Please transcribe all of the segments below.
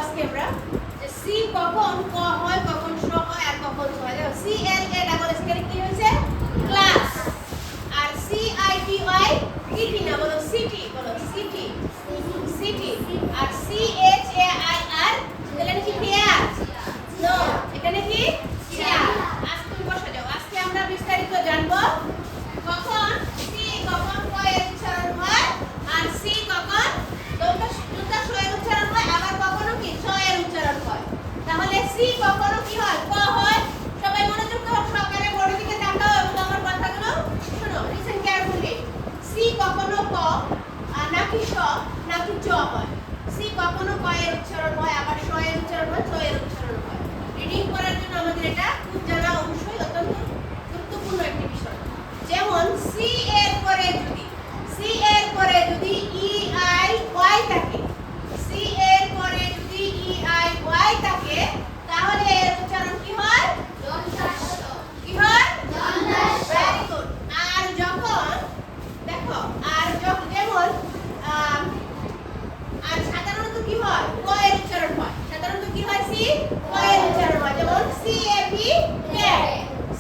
আজকে আমরা যে সি কখন ক হয়, কখন স হয় আর কখন স হয়। দেখো C L A double S এখানে কি হয়েছে ক্লাস, আর সি আই টি ওয়াই টি না, বলো সিটি, বলো সিটি সিটি, আর C H A I R এখানে কি চেয়ার, নো এখানে কি চেয়ার। আজকে তুমি বসে যাও, আজকে আমরা বিস্তারিত জানবো কখন সি কখন ক এর উচ্চারণ হয়, আর সি কখন দুটা স এর উচ্চারণ হয়, আবার কখনো কি স এর উচ্চারণ হয়। তাহলে সি কখনো কি হয় ক হয়। সবাই মনোযোগ দাও, সকালে বোর্ডের দিকে তাকাও এবং আমার কথাগুলো শোনো, লিসেন কেয়ারফুলি। সি কখনো ক আর নাকি স নাকি চ হয়। সি কখনো ক এর উচ্চারণ হয়, আবার স এর উচ্চারণ হয়, চ এর উচ্চারণ হয়। রিডিং করার জন্য আমাদের এটা খুব জানা অবশ্যই অত্যন্ত গুরুত্বপূর্ণ একটি বিষয়। যেমন সি এর পরে যদি ই আই ওয়াই থাকে, সি এর পরে যদি ই আই ওয়াই থাকে, তাহলে এর উচ্চারণ কি হয় দন্তাস্ব। কি হয় দন্তাস্ব। Very good. আর যখন দেখো, আর যখন যেমন আর সাধারণত কি হয় ক এর উচ্চারণ হয়, সাধারণত কি হয় সি ক এর উচ্চারণ হয়। যেমন C A P cat,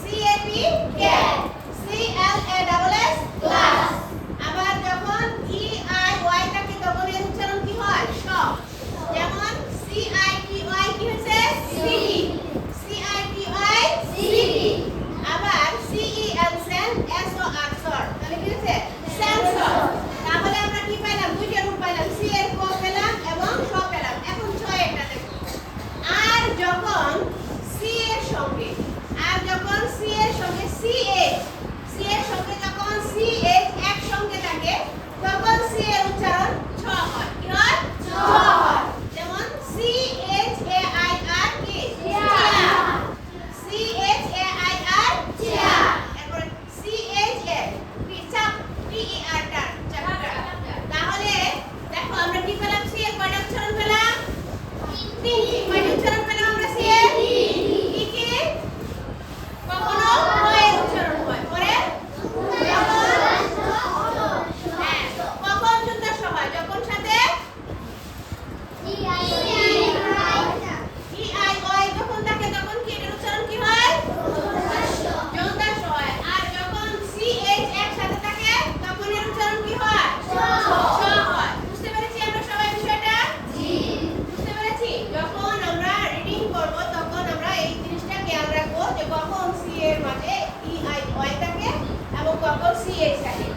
C A P cat, C L A double S class. আবার যখন ই আই ওয়াই থাকে তখন এর উচ্চারণ কি হয় স। যেমন সি আই টি ওয়াই কি হচ্ছে city, C I T Y city. আবার সি ই এল সেন এস ও আর সর, তাহলে কি হচ্ছে সেন্সর। তাহলে আমরা কি পাইলাম, দুইটা রূপ পাইলাম, সি এর ক পেলাম এবং স পেলাম। এখন ছ এটা দেখো, আর যখন সি এর সঙ্গে সি এর সঙ্গে যখন সি এইচ একসঙ্গে থাকে, তখন সি এর উচ্চারণ ছ হয়। কি হয় ছ হয়। যেমন C H A I R কি C, H H A I chair চেয়ার। এরপর C H A chap, T ই আর টার চ্যাপ্টার। তাহলে দেখো আমরা কি পেলাম, সি এর কয়টা উচ্চারণ পেলাম, তিনটি। কয়টা উচ্চারণ পেলাম আমরা সি এর কি কি, কখনো ক এর উচ্চারণ হয়, পরে হ্যাঁ কখন যুক্তাক্ষর হয়, যখন সাথে ই আই ওয়াই যখন থাকে তখন কি এর উচ্চারণ কি হয় যুক্তাক্ষর হয়। আর যখন সি এইচ একসাথে থাকে তখন এর উচ্চারণ কি হয় ছ হয়। বুঝতে পেরেছি আমরা সবাই বিষয়টা? জি বুঝতে পেরেছি। যখন আমরা রিডিং করব তখন আমরা এই জিনিসটা খেয়াল রাখবো যে কখন সি এর মাঝে ই আই ওয়াই থাকে এবং কখন সি এইচ থাকে।